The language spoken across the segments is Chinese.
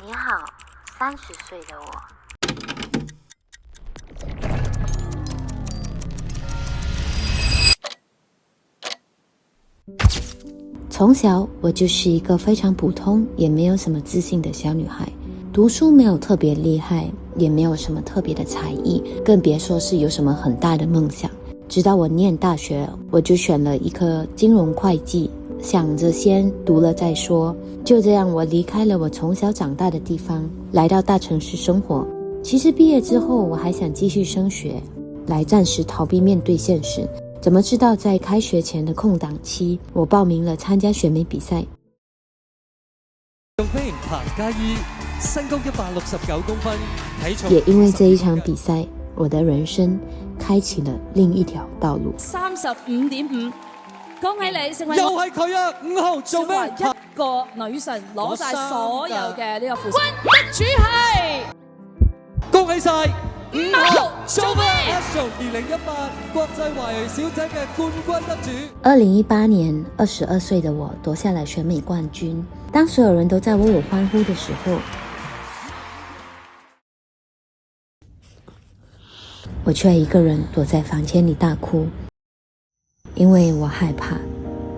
你好，30歲的我。從小我就是一個非常普通，也沒有什麼自信的小女孩，讀書沒有特別厲害，也沒有什麼特別的才藝，更別說是有什麼很大的夢想。直到我念大學，我就選了一科金融會計，想着先讀了再說。就這樣，我離開了我從小長大的地方，來到大城市生活。其實畢業之後，我還想繼續升學，來暫時逃避面對現實。怎麼知道在開學前的空檔期，我報名了參加選美比賽。彭嘉依，身高169公分，體重也因為這一場比賽，我的人生開啟了另一條道路。35.5，恭喜你成為又係佢啊！5號做咩？一個女神攞晒所有嘅呢個副冠軍主係，恭喜晒5號做咩？2018國際華裔小姐嘅冠軍得主。2018年，22歲的我奪下了選美冠軍。當所有人都在為我歡呼的時候，我卻一個人躲在房間裡大哭，因為我害怕。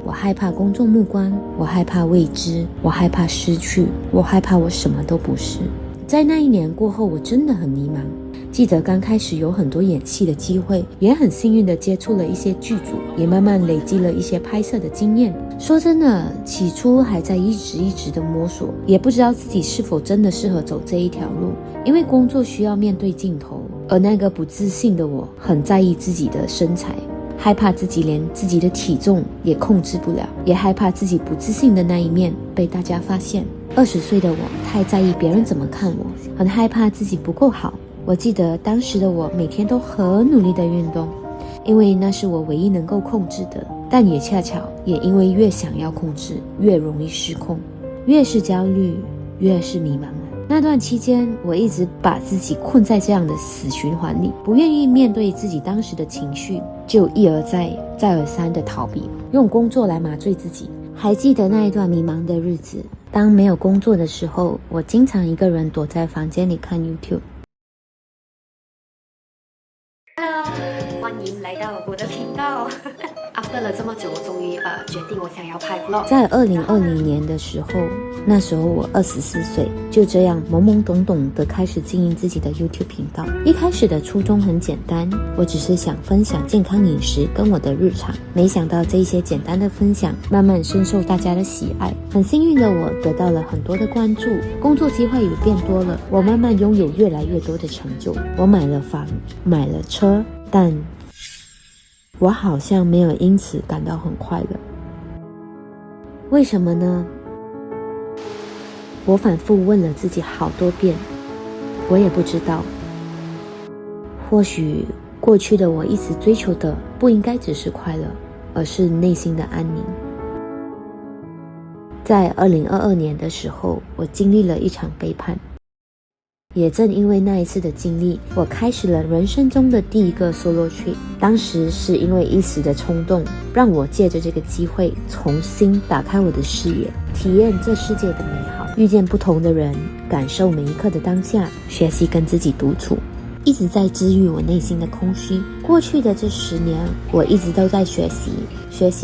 我害怕公眾目光，我害怕未知，我害怕失去，我害怕我什麼都不是。在那一年過後，我真的很迷茫。記得剛開始有很多演戲的機會，也很幸運的接觸了一些劇組，也慢慢累積了一些拍攝的經驗。說真的，起初還在一直的摸索，也不知道自己是否真的適合走這一條路，因為工作需要面對鏡頭，而那個不自信的我很在意自己的身材，害怕自己連自己的體重也控制不了，也害怕自己不自信的那一面被大家發現。20歲的我太在意別人怎麼看我，很害怕自己不夠好。我記得當時的我每天都很努力的運動，因為那是我唯一能夠控制的，但也恰巧也因為越想要控制，越容易失控，越是焦慮，越是迷茫。那段期間，我一直把自己困在這樣的死循環裡，不願意面對自己當時的情緒，就一而再，再而三的逃避，用工作來麻醉自己。還記得那一段迷茫的日子，當沒有工作的時候，我經常一個人躲在房間裡看 YouTube。Hello， 歡迎來到我的頻道。After 了這麼久，我終於決定我想要拍 vlog。在2020年的時候，那時候我24歲，就這樣懵懵懂懂的開始經營自己的 YouTube 頻道。一開始的初衷很簡單，我只是想分享健康飲食跟我的日常。沒想到這些簡單的分享，慢慢深受大家的喜愛。很幸運的我得到了很多的關注，工作機會也變多了，我慢慢擁有越來越多的成就。我買了房，買了車，但我好像沒有因此感到很快樂。為什麼呢？我反覆問了自己好多遍，我也不知道。或許過去的我一直追求的不應該只是快樂，而是內心的安寧。在2022年的時候，我經歷了一場背叛。也正因為那一次的經歷，我開始了人生中的第一個 solo trip。當時是因為一時的衝動，讓我借着這個機會重新打開我的視野，體驗這世界的美好，遇見不同的人，感受每一刻的當下，學習跟自己獨處，一直在治癒我內心的空虛。過去的這10年，我一直都在學習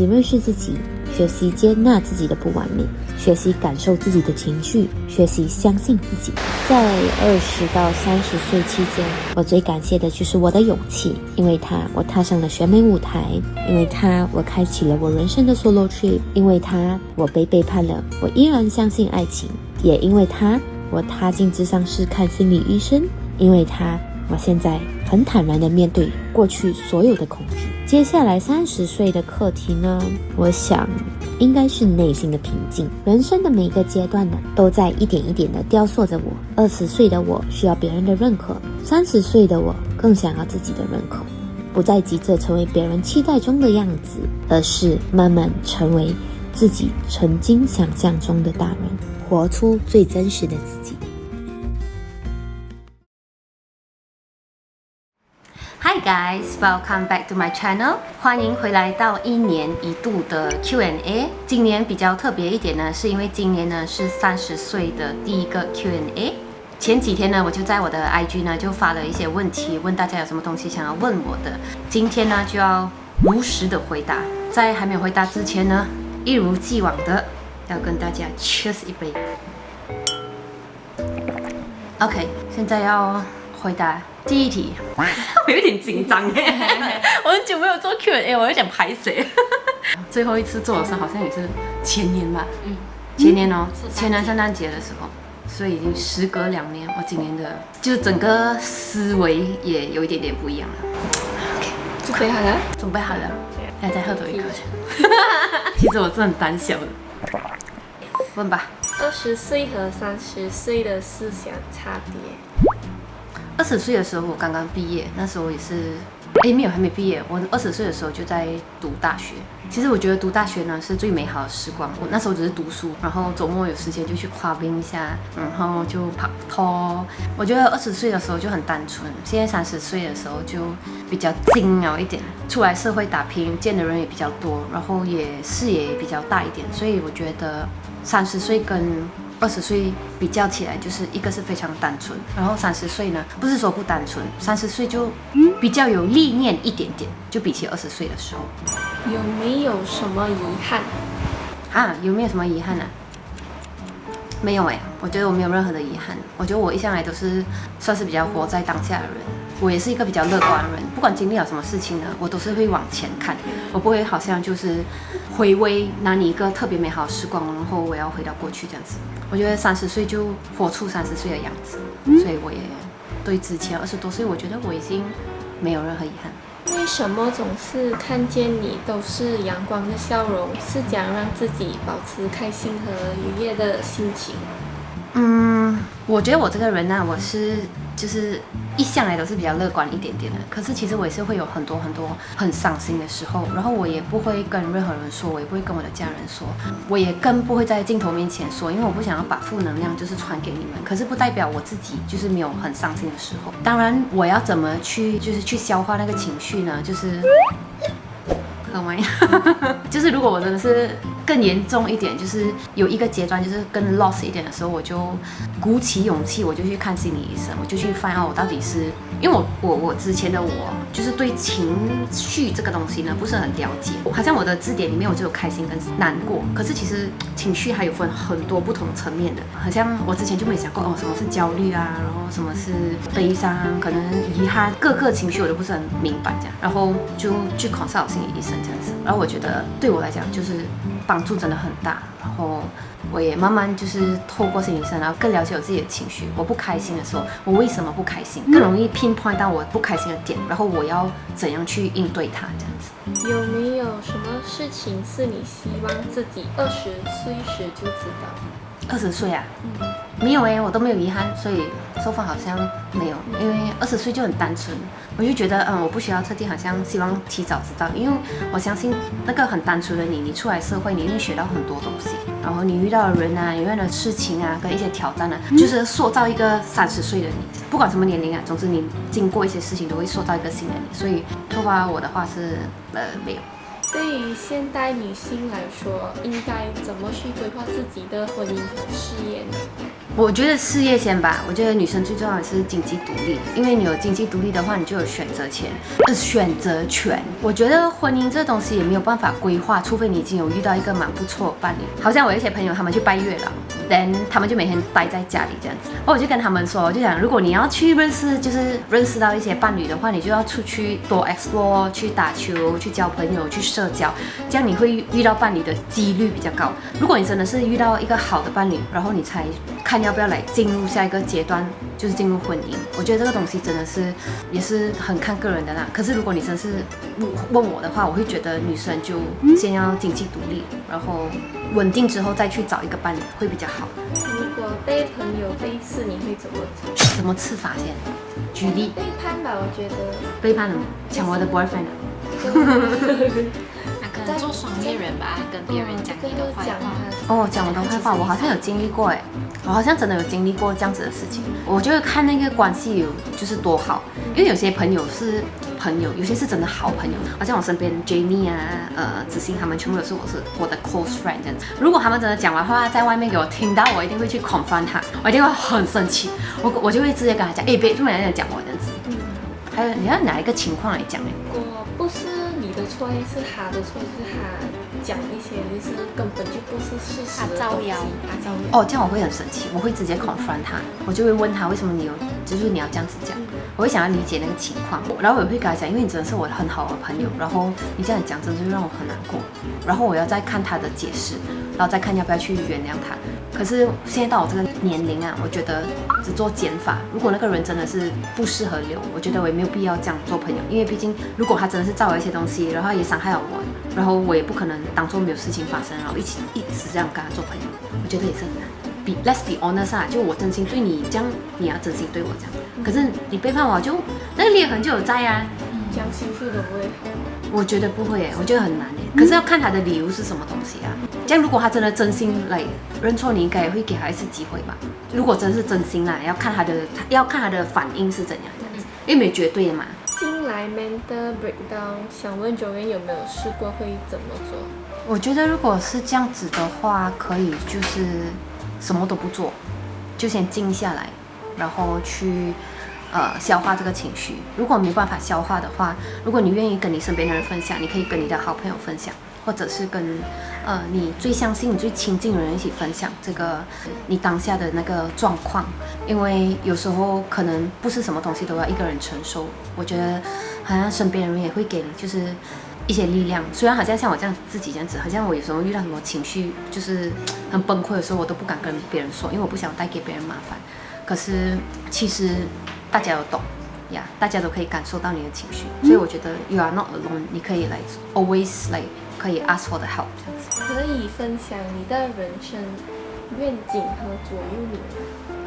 認識自己，學習接納自己的不完美，學習感受自己的情緒，學習相信自己。在20到30歲期間，我最感謝的就是我的勇氣，因為它，我踏上了選美舞台；因為它，我開啟了我人生的 solo trip；因為它，我被背叛了，我依然相信愛情；也因為它，我踏進諮商室看心理醫生；因為它，我現在很坦然地面對過去所有的恐懼。接下來30歲的課題呢，我想應該是內心的平靜。人生的每一個階段呢，都在一點一點地雕塑着我。20歲的我需要別人的認可，30歲的我更想要自己的認可，不再急着成為別人期待中的樣子，而是慢慢成為自己曾經想象中的大人，活出最真實的自己。嗨， Hi guys, welcome back to my channel. 歡迎回來到1年1度的 Q&A。今年比較特別一點呢，是因為今年呢是30歲的第一個 Q&A。前幾天呢，我就在我的 IG 呢就發了一些問題，問大家有什麼東西想要問我的。今天呢就要如實的回答。在還沒有回答之前呢，一如既往的要跟大家 cheers 一杯。OK， 現在要回答第一題。我有點緊張耶，我很久沒有做 Q&A， 我有點排水。最後一次做的時候好像也是前年吧，前年哦，前年聖誕節的時候，所以已經時隔2年，我今年的就整個思維也有一點點不一樣了。OK， 準備好了？準備好了，大家再喝多一口。其實我是很膽小的。問吧。20歲和30歲的思想差別。20歲的時候我剛剛畢業，那時候也是，沒有，還沒畢業。我20歲的時候就在讀大學。其實我覺得讀大學呢是最美好的時光。我那時候只是讀書，然後周末有時間就去跨冰一下，然後就拍拖。我覺得20歲的時候就很單純，現在30歲的時候就比較精了一點，出來社會打拼，見的人也比較多，然後也視野也比較大一點。所以我覺得30歲跟20歲比較起來，就是一個是非常單純，然後30歲呢，不是說不單純，30歲就比較有歷練一點點，就比起20歲的時候。有沒有什麼遺憾？啊，有沒有什麼遺憾啊？沒有我覺得我沒有任何的遺憾。我覺得我一向來都是算是比較活在當下的人，我也是一個比較樂觀的人。不管經歷了什麼事情呢，我都是會往前看，我不會好像就是回味拿你一個特別美好的時光，然後我要回到過去這樣子。我覺得30歲就活出30歲的樣子，所以我也對之前20多歲，我覺得我已經沒有任何遺憾。為什麼總是看見你都是陽光的笑容？是講讓自己保持開心和愉悅的心情？我覺得我這個人呢，我是就是一向來都是比較樂觀一點點的。可是其實我也是會有很多很傷心的時候，然後我也不會跟任何人說，我也不會跟我的家人說，我也更不會在鏡頭面前說，因為我不想要把負能量就是傳給你們。可是不代表我自己就是沒有很傷心的時候。當然，我要怎麼去消化那個情緒呢？就是喝完就是如果我真的是更嚴重一點，就是有一個階段就是更 lost 一點的時候，我就鼓起勇氣，我就去看心理醫生，我就去find out我到底是因為我之前的我就是對情緒這個東西呢不是很了解，好像我的字典裡面我只有開心跟難過，可是其實情緒還有分很多不同層面的，好像我之前就沒想過什麼是焦慮啊，然後什麼是悲傷，可能遺憾，各個情緒我都不是很明白這樣，然後就去 consult 心理醫生這樣子，然後我覺得對我來講就是幫助真的很大，然後我也慢慢就是透過心理医生，然後更了解我自己的情緒。我不開心的時候，我為什麼不開心？更容易 pinpoint 到我不開心的點，然後我要怎樣去應對它，這樣子。有沒有什麼事情是你希望自己20歲時就知道？20歲啊？沒有我都沒有遺憾，所以so far好像沒有，因為20歲就很單純，我就覺得我不需要特地好像希望提早知道，因為我相信那個很單純的你出來社會，你一定學到很多東西，然後你遇到的人啊，你遇到的事情啊，跟一些挑戰啊，就是塑造一個30歲的你，不管什麼年齡啊，總之你經過一些事情都會塑造一個新的你，所以so far我的話是沒有。對於現代女性來說，應該怎麼去規劃自己的婚姻和事業呢？我覺得事業先吧。我覺得女生最重要的是經濟獨立，因為你有經濟獨立的話，你就有選擇權。我覺得婚姻這東西也沒有辦法規劃，除非你已經有遇到一個蠻不錯的伴侶。好像我有一些朋友，他們去拜月老，then 他們就每天待在家裡這樣子。我就跟他們說，我就講，如果你要去認識到一些伴侶的話，你就要出去多 explore， 去打球，去交朋友，去社交，這樣你會遇到伴侶的幾率比較高。如果你真的是遇到一個好的伴侶，然後你才看要不要來進入下一個階段，就是進入婚姻。我覺得這個東西真的是也是很看個人的啦。可是如果你真是問我的話，我會覺得女生就先要經濟獨立，然後穩定之後再去找一個伴侶會比較好。如果被朋友背刺，你會怎麼刺法先？舉例。背叛吧，我覺得。背叛了嗎？搶我的 boyfriend 啊？可能做雙面人吧，跟別人講你的壞話。哦，講我的壞話，我好像有經歷過我好像真的有經歷過這樣子的事情。我就會看那個關係有就是多好，因為有些朋友是朋友，有些是真的好朋友，好像我身邊 Jamie 啊，子欣他們全部都是我的 close friend 這樣子。如果他們真的講完話在外面給我聽到，我一定會去 confront 他，我一定會很生氣，我就會直接跟他講，別這麼人講我這樣子。還有你要哪一個情況來講呢？如果不是你的錯，是他的錯，就是他講一些就是根本就不是事實的東西，他造謠。哦，這樣我會很生氣，我會直接 confront 他，我就會問他為什麼就是你要這樣子講，我會想要理解那個情況，然後我也會跟他講，因為你真的是我很好的朋友，然後你這樣講真的是讓我很難過，然後我要再看他的解釋，然后再看要不要去原諒他。可是现在到我這個年齡啊，我覺得只做減法。如果那個人真的是不適合留，我覺得我也沒有必要這樣做朋友，因為畢竟如果他真的是造了一些東西，然後也傷害了我，然後我也不可能當做沒有事情發生，然後一直這樣跟他做朋友，我覺得也是很難。Let's be honest 啊，就我真心對你這樣，你要真心對我這樣。可是你背叛我就那個裂痕就有在啊，這樣心術都不會好。我覺得不會耶，我覺得很難耶。可是要看他的理由是什麼東西啊。這樣如果他真的真心來認錯，你應該也會給他一次機會吧。如果真的是真心啦，要看他的反應是怎樣這樣子，因為沒有絕對的嘛。近來 mental breakdown， 想問Joanne有沒有試過會怎麼做？我覺得如果是這樣子的話，可以就是什麼都不做，就先靜下來，然後去消化這個情緒。如果沒辦法消化的話，如果你願意跟你身邊的人分享，你可以跟你的好朋友分享，或者是跟你最相信、你最親近的人一起分享這個你當下的那個狀況。因為有時候可能不是什麼東西都要一個人承受，我覺得好像身邊的人也會給你就是一些力量。雖然好像像我這樣自己這樣子，好像我有時候遇到什麼情緒就是很崩潰的時候，我都不敢跟別人說，因為我不想帶給別人麻煩。可是其實大家都懂呀，大家都可以感受到你的情緒，所以我覺得 you are not alone， 你可以always 可以 ask for the help 這樣子。可以分享你的人生願景和左右你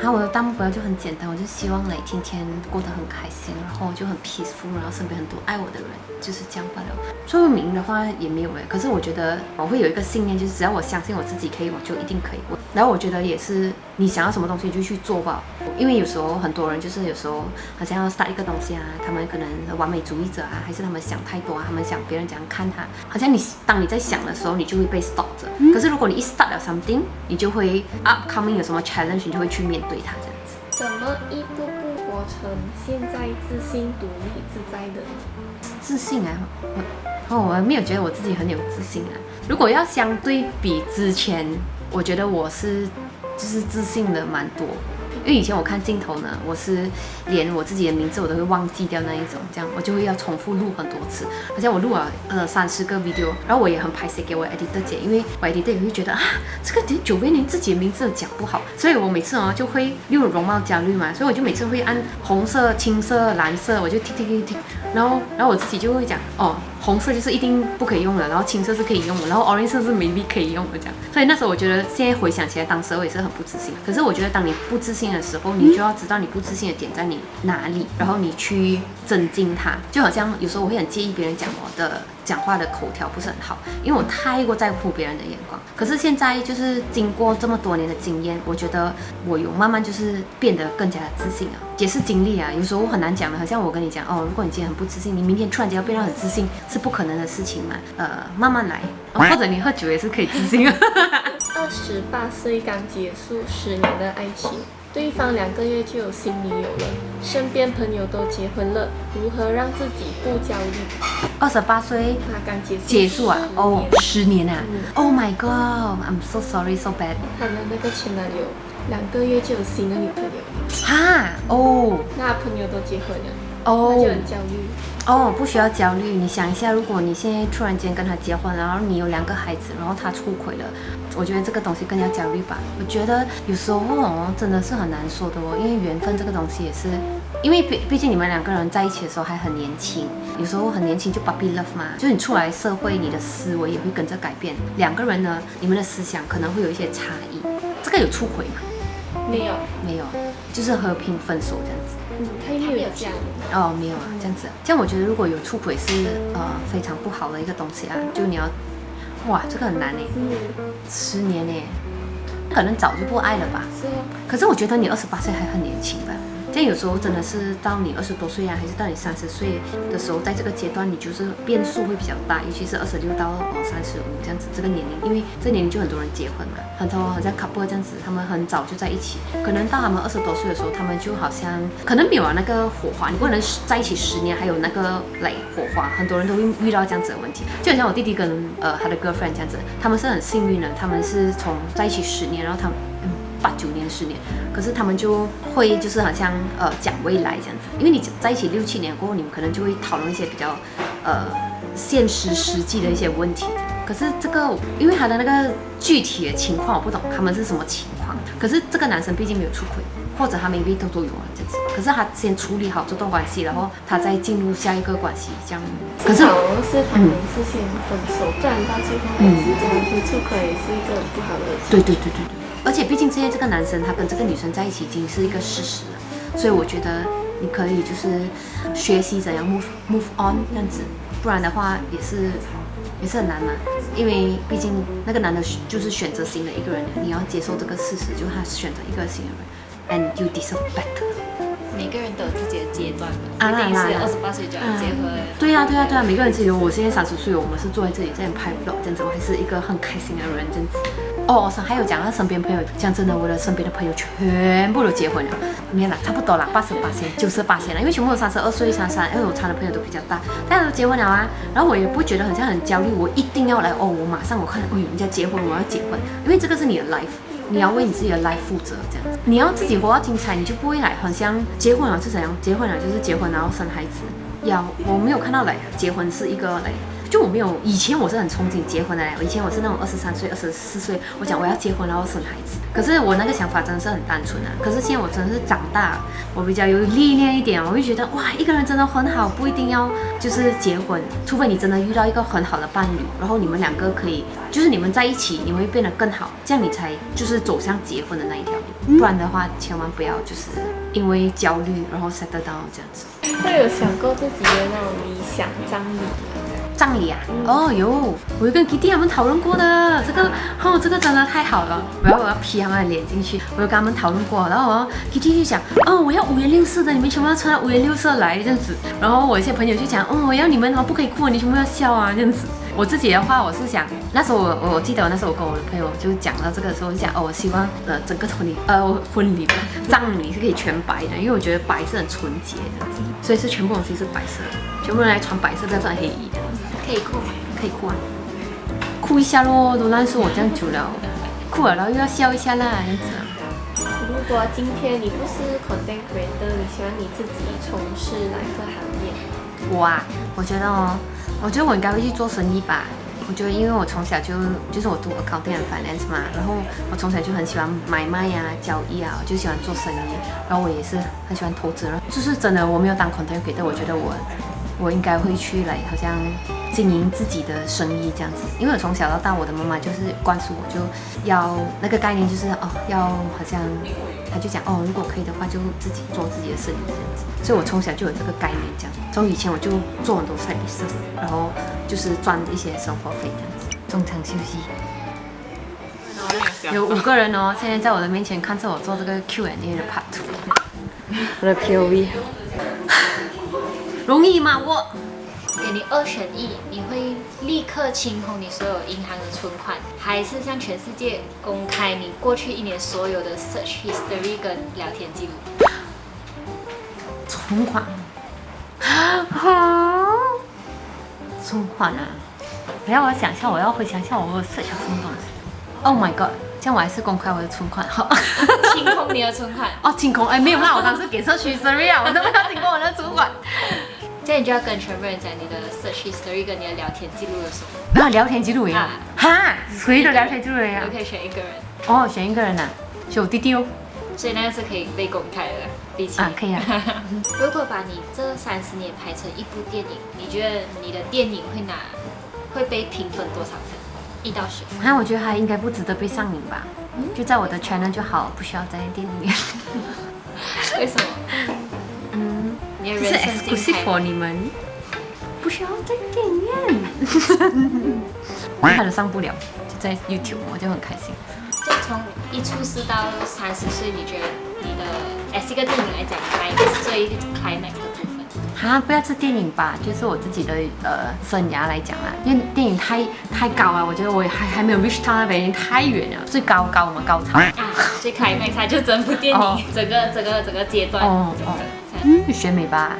嗎？我的大目標就很簡單，我就希望天天過得很開心，然後就很 peaceful， 然後身邊很多愛我的人，就是這樣罷了。座右銘的話也沒有可是我覺得我會有一個信念，就是只要我相信我自己可以，我就一定可以。然後我覺得也是，你想要什麼東西就去做吧。因為有時候很多人就是有時候好像要 start 一個東西啊，他們可能完美主義者啊，還是他們想太多啊，他們想別人怎樣看他，好像當你在想的時候，你就會被 stop 着。可是如果你一 start 了 something， 你就會 upcoming 有什麼 challenge， 你就會去面對它這樣子。怎麼一步步活成現在自信、獨立、自在的呢？自信啊，我沒有覺得我自己很有自信啊。如果要相對比之前，我覺得我是就是自信的蠻多。因為以前我看鏡頭呢，我是連我自己的名字我都會忘記掉那一種，這樣我就會要重複錄很多次。好像我錄了30個 video， 然後我也很排斥給我 editor 姐，因為我 editor 也會覺得這個Joanne連自己的名字都講不好，所以我每次就會因為容貌焦慮嘛，所以我就每次會按紅色、青色、藍色，我就剔，然後我自己就會講紅色就是一定不可以用的，然後青色是可以用的，然後 orange 色是 maybe 可以用的這樣。所以那時候我覺得，現在回想起來，當時我也是很不自信。可是我覺得，當你不自信的時候，你就要知道你不自信的點在你哪裡，然後你去增進它。就好像有時候我會很介意別人講我的講話的口條不是很好，因為我太過在乎別人的眼光。可是現在就是經過這麼多年的經驗，我覺得我有慢慢就是變得更加的自信啊，也是經歷啊。有時候很難講的，好像我跟你講如果你今天很不自信，你明天突然間要變得很自信，是不可能的事情嘛。慢慢來，或者你喝酒也是可以自信啊。28歲剛結束10年的愛情，對方2個月就有新女友了，身邊朋友都結婚了，如何讓自己不焦慮？28歲，他剛結束啊，10年啊，Oh my God， I'm so sorry, so bad。他的那個前男友2個月就有新的女朋友，那朋友都結婚了，他就很焦慮。不需要焦慮。你想一下，如果你現在突然間跟他結婚，然後你有2個孩子，然後他出軌了，我覺得這個東西更加焦慮吧。我覺得有時候真的是很難說的因為緣分這個東西也是，因為畢竟你們2個人在一起的時候還很年輕，有時候很年輕就 puppy love 嘛，就是你出來社會，你的思維也會跟着改變。2個人呢，你們的思想可能會有一些差異。這個有出軌嗎？沒有，就是和平分手這樣子。他沒有講。沒有啊，這樣子。这樣我覺得如果有出軌是非常不好的一個東西啊，就你要，這個很難10年可能早就不愛了吧。是可是我覺得你28歲還很年輕吧。這樣有時候真的是到你20多歲啊，還是到你30歲的時候，在這個階段你就是變數會比較大，尤其是26到35這樣子這個年齡，因為這年齡就很多人結婚嘛，很多好像 couple 這樣子，他們很早就在一起，可能到他們20多歲的時候，他們就好像可能沒有那個火花，你不能在一起10年還有那個火花，很多人都會遇到這樣子的問題，就很像我弟弟跟他的 girlfriend 這樣子，他們是很幸運的，他們是從在一起10年，然後他們8、9年、10年，可是他們就會就是好像講未來這樣子，因為你在一起6、7年過後，你們可能就會討論一些比較現實實際的一些問題。可是這個，因為他的那個具體的情況我不懂，他們是什麼情況？可是這個男生畢竟沒有出軌，或者他maybe都有這樣子。可是他先處理好這段關係，然後他再進入下一個關係，這樣。可是好像是他們是先分手，不然到最后還是這樣子出軌，也是一個不好的。对。而且畢竟现在這個男生他跟這個女生在一起已經是一個事實了，所以我覺得你可以就是學習怎樣 move on 這樣子，不然的話也是很難嘛。因為畢竟那個男的就是選擇新的一個人，你要接受這個事實，就是他選擇一個新的人 ，and you deserve better。每個人都有自己的階段，不一定是28歲就要結婚。對啊，每個人自己有。我現在30歲，我們是坐在這裡這樣拍 vlog 這樣子，我還是一個很開心的人這樣子。哦，還有講到身邊朋友，講真的，我的身邊的朋友全部都結婚了，沒有啦，差不多啦，88%、98%啦，因為全部都32歲、33，因為我參的朋友都比較大，大家都結婚了啊。然後我也不覺得很像很焦慮，我一定要來哦，我馬上我看，人家結婚，我要結婚，因為這個是你的 life。你要為你自己的 life 負責，這樣子，你要自己活到精彩，你就不會来好像結婚了是怎樣，結婚了就是結婚，然後生孩子。我沒有看到來結婚是一個來，就我沒有，以前我是很憧憬結婚的，以前我是那種23歲、24歲，我講我要結婚然後生孩子。可是我那個想法真的是很單純啊。可是現在我真的是長大，我比較有歷練一點，我會覺得哇，一個人真的很好，不一定要就是結婚，除非你真的遇到一個很好的伴侶，然後你們兩個可以就是你們在一起，你们會變得更好，這樣你才就是走向結婚的那一條路。不然的話，千萬不要就是因為焦慮然後 settle down 這樣子。會有想過自己的那種理想葬禮嗎？葬禮啊，哦有，我跟 Kitty 他們討論過的，這個真的太好了，我要 P 他們的臉進去，我有跟他們討論過，然後Kitty 就講，我要5顏6色的，你們全部要穿5顏6色來這樣子，然後我一些朋友就講，我要你們不可以哭，你全部要笑啊這樣子。我自己的話，我是想，那時候我記得那時候我跟我的朋友就講到這個的時候，我就講我希望整個婚禮葬禮是可以全白的，因為我覺得白是很純潔這樣子，所以是全部東西是白色的，全部人來穿白色，不要穿黑衣的。可以哭嗎？可以哭啊，哭一下咯，都認識我這樣久了，哭了然後又要笑一下啦，這樣子。如果今天你不是 content creator，你希望你自己從事哪一個行業？我覺得我應該會去做生意吧。我覺得因為我從小就是我讀 accounting and finance 嘛，然後我從小就很喜歡買賣啊、交易啊，我就喜歡做生意，然後我也是很喜歡投資，就是真的我沒有當 content creator，我覺得我應該會去來好像經營自己的生意這樣子，因為我從小到大我的媽媽就是灌輸我就要那個概念就是要好像她就講如果可以的話就自己做自己的生意這樣子，所以我從小就有這個概念這樣，從以前我就做很多 side business，然後就是賺一些生活費這樣子。中場休息，有5個人哦，現在在我的面前看着我做這個 Q&A 的 part 2，我的 POV。容易嗎？我給你2選1，你會立刻清空你所有銀行的存款，還是向全世界公開你過去1年所有的 search history 跟聊天記錄？存款？存款啊！我要想一下，我要回想一下我有 search 什麼東西。Oh my god！這樣我還是公開我的存款好。清空你的存款？清空？沒有啦，我當時給search history啊，我都沒有清空我的存款。這樣你就要跟全部人講你的 search history 跟你的聊天記錄有什麼？聊天記錄也有哈？誰的聊天記錄也有？我可以選一個人。選一個人啊，選我弟弟哦。所以那個是可以被公開的，比起可以啊。如果把你這30年拍成一部電影，你覺得你的電影會被評分多少分？1到10。我覺得還應該不值得被上映吧，就在我的 channel 就好，不需要在電影裡面。為什麼？這是 exclusive for 你們，不需要在電影院。他都上不了，就在 YouTube， 我就很開心。就從一出世到30歲，你覺得你的一個電影來講，哪一個是最 climax 的部分？啊，不要是電影吧，就是我自己的生涯來講啦，因為電影太高了，我覺得我還沒有 reach 到那邊，太遠了，最高嘛高潮啊，最 climax 它就整部電影，整個階段，選美吧，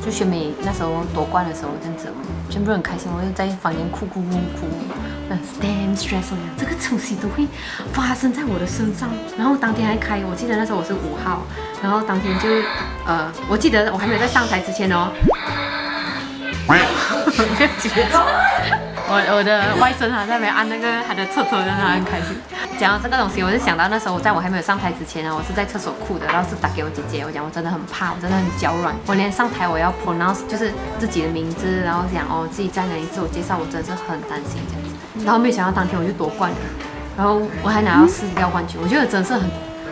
就選美那時候奪冠的時候，這樣子，全部人很開心，我就在房間哭。damn stressful， 這個東西都會發生在我的身上。然後當天還開，我記得那時候我是5號，然後當天就我記得我還沒有在上台之前哦，我的外甥在那邊按那個他的車車，讓他很開心。講到這個東西，我就想到那時候在我還沒有上台之前呢，我是在廁所哭的，然後是打給我姐姐，我講我真的很怕，我真的很腳軟，我連上台我要 pronounce 就是自己的名字，然後講自己在哪裡自我介紹，我真的是很擔心這樣子。然後沒有想到當天我就奪冠了，然後我還拿到4票冠軍，我覺得真的是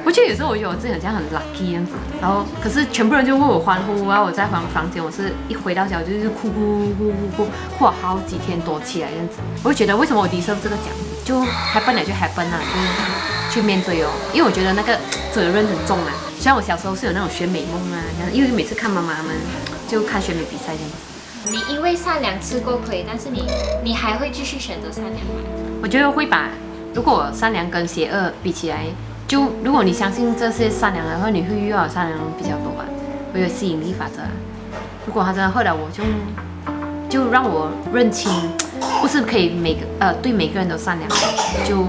我覺得有時候我觉得我自己很像很 lucky 這樣子，然後可是全部人就為我歡呼，然後我在房間，我是一回到家我就是哭了好幾天多起來這樣子，我就覺得為什麼我deserve這個獎，就 happen 了就 happen 了，就去面對哦，因為我覺得那個責任很重啊。雖然我小時候是有那種選美夢啊，因為每次看媽媽們就看選美比賽這樣子。你因為善良吃過虧，但是你還會繼續選擇善良嗎？我覺得會吧。如果善良跟邪惡比起來，就如果你相信這些善良的話，你會遇到善良比較多吧。我有吸引力法則啊。如果他真的後來我就讓我認清，不是可以對每個人都善良，就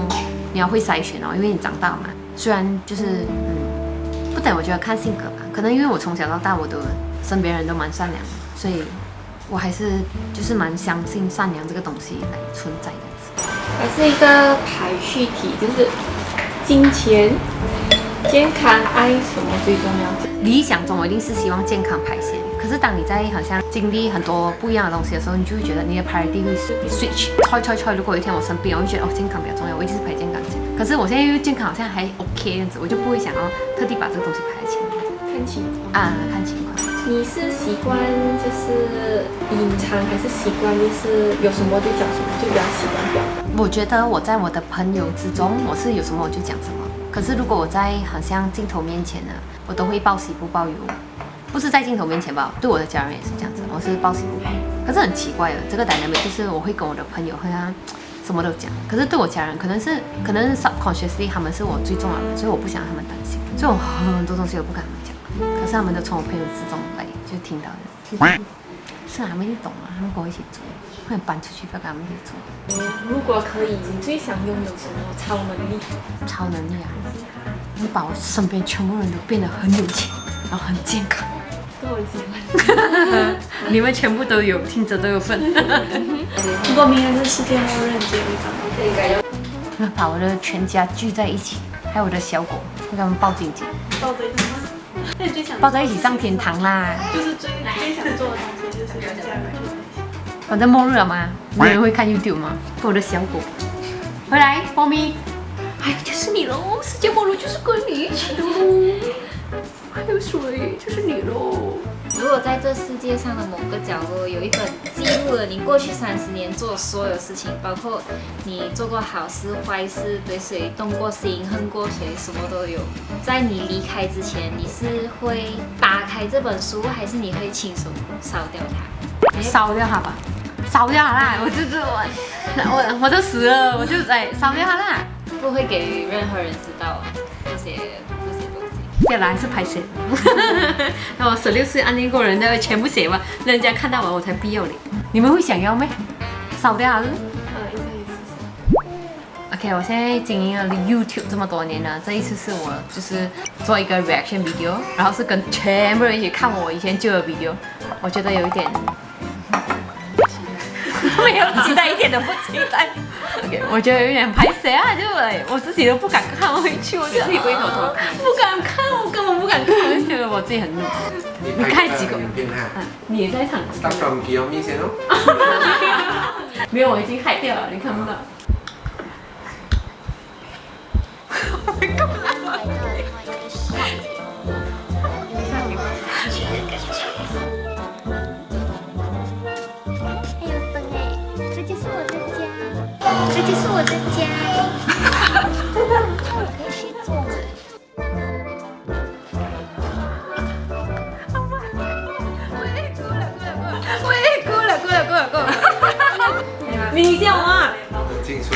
你要會篩選哦，因為你長大嘛。雖然就是不等，我覺得看性格吧。可能因為我從小到大，我的身邊人都蠻善良的，所以我還是就是蠻相信善良這個東西來存在的。还是一个排序题，就是金钱、健康、爱什麼最重要？理想中我一定是希望健康排先，可是當你在好像經歷很多不一樣的東西的時候，你就會覺得你的 priority 會 switch。如果有一天我生病，我會覺得健康比較重要，我一直是排健康先。可是我現在因為健康好像還 OK 這樣子，我就不會想要特地把這個東西排在前面。看情況看情況。你是習慣就是隱藏，還是習慣就是有什麼就講什麼，就比較習慣表達？我覺得我在我的朋友之中，我是有什麼我就講什麼。可是如果我在好像鏡頭面前呢，我都會報喜不報憂。不是在鏡頭面前吧，對我的家人也是這樣子，我是報喜不報憂。可是很奇怪的，這個 dynamic 就是我會跟我的朋友好像什麼都講，可是對我家人可能是 subconsciously 他們是我最重要的人，所以我不想讓他們擔心，所以我很多東西我不敢講。可是他們都從我朋友之中來就聽到的，是他們一定懂啊，他們跟我一起做，或者搬出去不要跟他們一起做。如果可以，你最想擁有什麼超能力？超能力啊！你把我身邊全部人都變得很有錢，然後很健康，跟我喜歡。你們全部都有，聽着都有份。如果明天是世界末日，你覺得會幹嘛？那把我的全家聚在一起，還有我的小狗，給他們抱緊緊。抱在一起。那你最想抱在一起上天堂啦！就是最想做的東西，就是跟家人住在一起。反正末日了嘛，沒人會看 YouTube 嗎？跟我的小狗回來，貓咪，哎，就是你嘍！世界末日就是跟你一起嘍！還有誰？就是你嘍！如果在這世界上的某個角落有一本記錄了你過去30年做的所有事情，包括你做過好事、壞事，對誰動過心、恨過誰，什麼都有。在你離開之前，你是會打開這本書，還是你會親手燒掉它？燒掉它吧，燒掉它啦！我都死了，我就燒掉它啦！不會給予任何人知道這些東西。要來還是拍誰？那我16歲暗戀過人的全部寫吧，人家看到我才不要臉。你們會想要咩？燒掉它是？應該也是。OK， 我現在經營了 YouTube 這麼多年了，這一次是我就是做一個 reaction video，然後是跟全部人一起看我以前舊的 video， 我覺得有一點沒有期待，一點都不期待。OK， 我覺得有點拍謝啊，就我自己都不敢看回去，我就自己回頭看，不敢看，我根本不敢看，我就覺得我自己很怒。你看幾個？你也在場。打from Kiyomi先哦。沒有，我已經害掉了，你看不到。這就是我的家，我可以去做。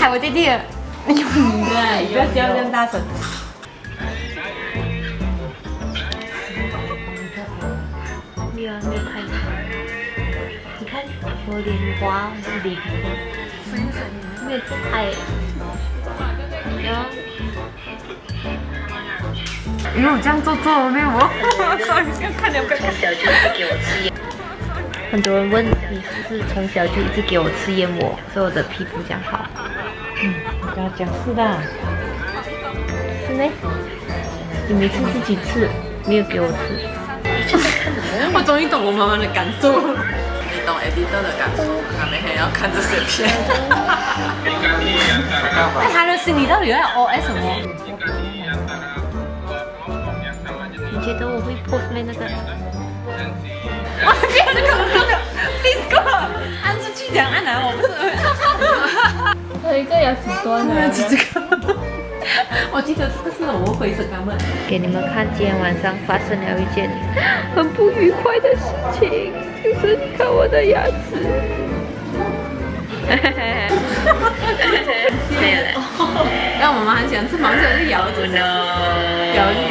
拍我弟弟了。哎呦你的，不要笑这样大声。没有拍。你看我莲花是零的，没有自拍。因为我这样做没有我，不要看了不要看。小就一直给我吃盐。很多人问你是不是从小就一直给我吃燕窝，所以我的皮膚這樣好。我跟他講是的。是呢？你每次自己吃，沒有給我吃。我終於懂我媽媽的感受。你懂 editor 的感受，他每天要看這些片。那他的心裡到底在 OS 什麼？你覺得我會 post 那個？哇，不要那個 ，please go， 按出去講按哪？我不是。還有一個牙齒斷了。我記得這個是我們灰色鋼板。給你們看，今天晚上發生了一件很不愉快的事情，就是你看我的牙齒。沒有了。但我媽很喜歡吃螃蟹，就咬着咬這個。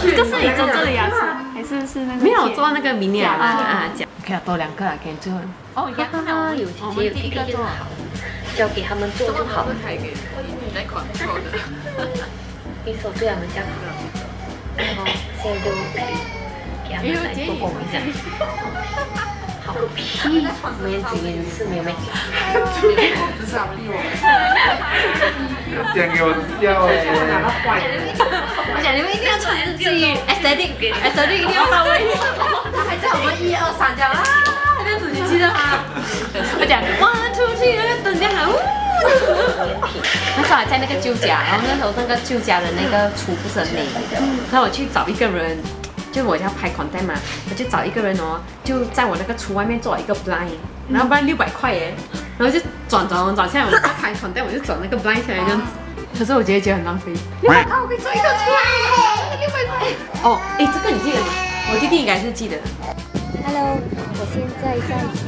這是你真正的牙齒，還是那個？沒有做那個迷你牙啊，講。可以多兩個啊，給你最後。哦，有姐姐有弟弟就好，交給他們做就好了。你在control的。一手對他們這樣子，然後現在就可以給他們來做工一下。好屁！沒人指名是沒有沒。這是他逼我。講給我笑哎！我講你們一定要傳自己 aesthetic 一定要到位。他還在我們1、2、3這樣啊，這樣子你記得嗎？我講 1、2、3，那個燈這樣啊，那時候還在那個舊家，然後那時候那個舊家的那個廚不是很美，然後我去找一個人。就我要拍 content 嘛，我就找一個人哦，就在我那個廚外面做一個 blind， 然後 blind 600塊耶，然後就轉，現在我在拍 content， 我就轉那個 blind 下來這樣子，可是我覺得很浪費。600塊我可以做一個出來，600塊。哦，哎，這個你記得嗎？我弟弟應該是記得。Hello， 我現在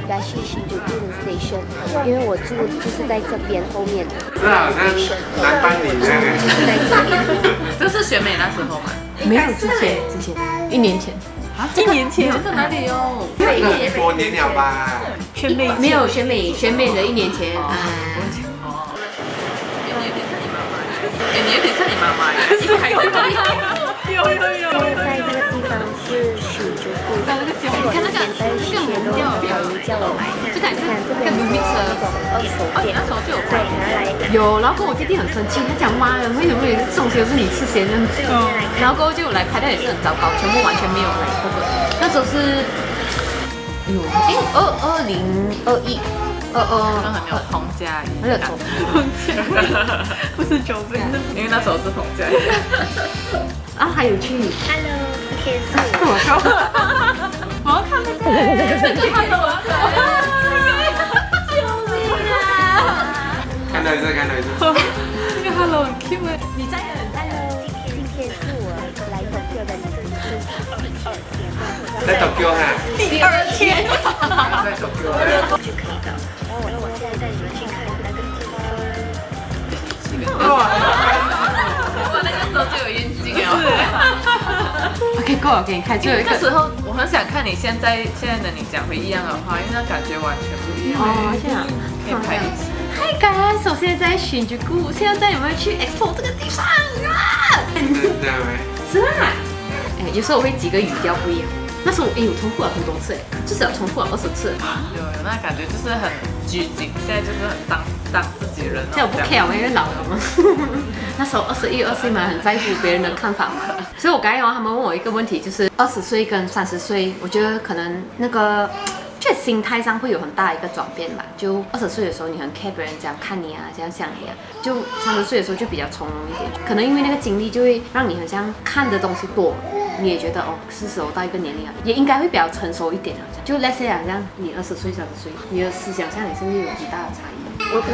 在新竹的 station， 因為我住就是在這邊後面。是好像南班里那個。這是選美那時候嗎？沒有，之前1年前。啊，1年前？這個哪裡有？多年了吧？選美沒有選美的1年前。你有點像你媽媽，是還會有。在這個地方是新竹部，你看那個前輩都考慮叫我來，這個看這邊有那種二手店，對，拿來。有，然後跟我弟弟很生氣，他講媽的，為什麼有這東西都是你吃先這樣子？然後過後就來拍，但也是很糟糕，全部完全沒有來過。那時候是2021。很有同家一樣，不是9倍，因為那時候是同家。啊，還有去 Hello， 可以是我靠！我要看那個，看到一次，看到一次。這個 Hello 很 cute 哎，你在Hello， 今天是我來Tokyo的在 Tokyo 哈？第2天。在 Tokyo 哈？就可以到。然後我現在帶你們去看那個我那個時候就有眼睛了。OK， 夠了，給你看最後一個。那時候我很想看你現在的你講回一樣的話，因為那感覺完全不一樣。哦，這樣可以拍一次。Hi guys，我現在在新竹，現在帶你們去 Expo 這個地方啊。是這樣嗎？是吧？哎，有時候我會幾個語調不一樣。那時候我重複了很多次，至少重複了20次。有那感覺就是很拘謹，現在就是很當自己人。現在我不 care，我因為老了嘛。那時候21、22歲嘛，很在乎別人的看法嘛。所以我剛才他們問我一個問題，就是20歲跟30歲，我覺得可能那個就心態上會有很大一個轉變吧。就20歲的時候，你很 care 別人怎樣看你啊，怎樣想你啊。就30歲的時候就比較從容一點，可能因為那個經歷就會讓你很像看的東西多。你也覺得哦，是時候到一個年齡了，也應該會比較成熟一點，好像就 let's say 好像你20歲、30歲，你的思想上也是會有很大的差異。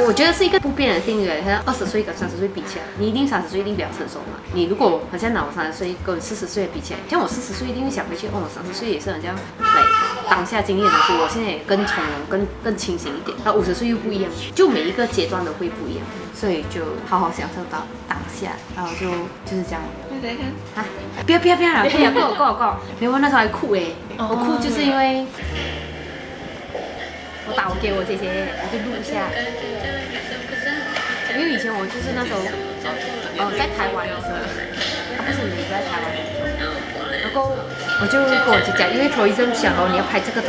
我覺得是一個不變的定律，像20歲跟30歲比起來，你一定30歲一定比較成熟嘛。你如果好像拿我30歲跟40歲比起來，像我40歲一定會想回去，哦，我30歲也是很像累。當下經歷的東西，我現在也更從容、更清醒一點。到50歲又不一樣，就每一個階段都會不一樣，所以就好好享受到當下，然後就是這樣。再看啊，不要，可以啊，夠，沒有，我那時候還哭哎，我哭就是因為我打給我姐姐，我就錄一下，因為以前我就是那時候在台灣的時候，不是你在台灣，然後我就跟我姐講，因為頭一陣想你要拍這個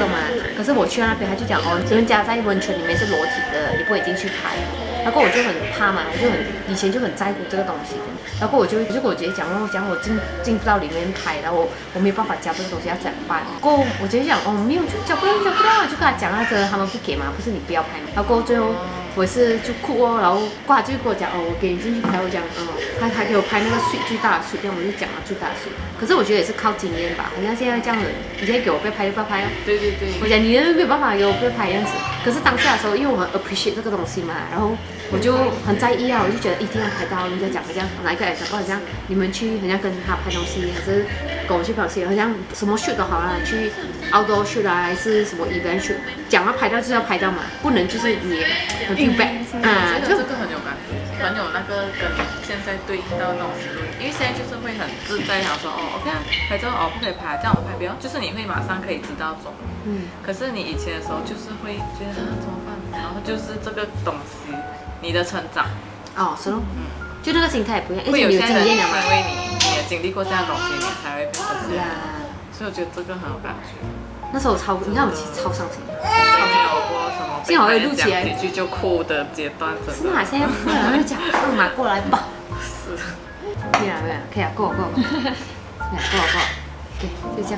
嘛，可是我去那邊他就講人家在溫泉裡面是裸體的，你不可以進去拍。然後我就很怕嘛，以前就很在乎這個東西，然後我就跟我姐姐講，我進不到裡面拍，然後我沒有辦法教這個東西要怎麼辦？然後我姐姐講沒有，教不到，就跟他講他們不給嘛，不是你不要拍嘛。然後最後我是就哭然後過來就跟我講我給你進去拍，我講他還給我拍那個水最大的水，我就講了最大的水。可是我覺得也是靠經驗吧，好像现在這樣子，你現在給我被拍就不要拍對，我講你沒有辦法給我被拍這樣子。可是當下的時候，因為我很 appreciate 這個東西嘛，然後我就很在意我就覺得一定要拍到。人家講好像哪一個example，好像你們去好像跟他拍東西，還是跟我去拍東西，好像什麼 shoot 都好啦，去 outdoor shoot 還是什麼 event shoot，講要拍到就是要拍到嘛，不能就是你很 feedback 就這個很有感覺，很有那個跟現在對應到那種思路，因為现在就是會很自在，想說OK 啊，拍照不可以拍，這樣我拍不要，就是你會馬上可以知道走。可是你以前的時候就是會覺得怎麼辦，然後就是這個東西，你的成長是咯，就那個心態也不一樣，會有現在的，因為嘛，你也經歷過這樣的東西，你才會變成這樣。所以我覺得這個很有感覺。那時候你看我其實超傷心，超沒有過什麼，幸好有錄起來，幾句就哭的階段，真的。是哪？现在不然就講拿過來吧。是。可以啊，可以啊，夠，可以啊，夠，OK，就這樣。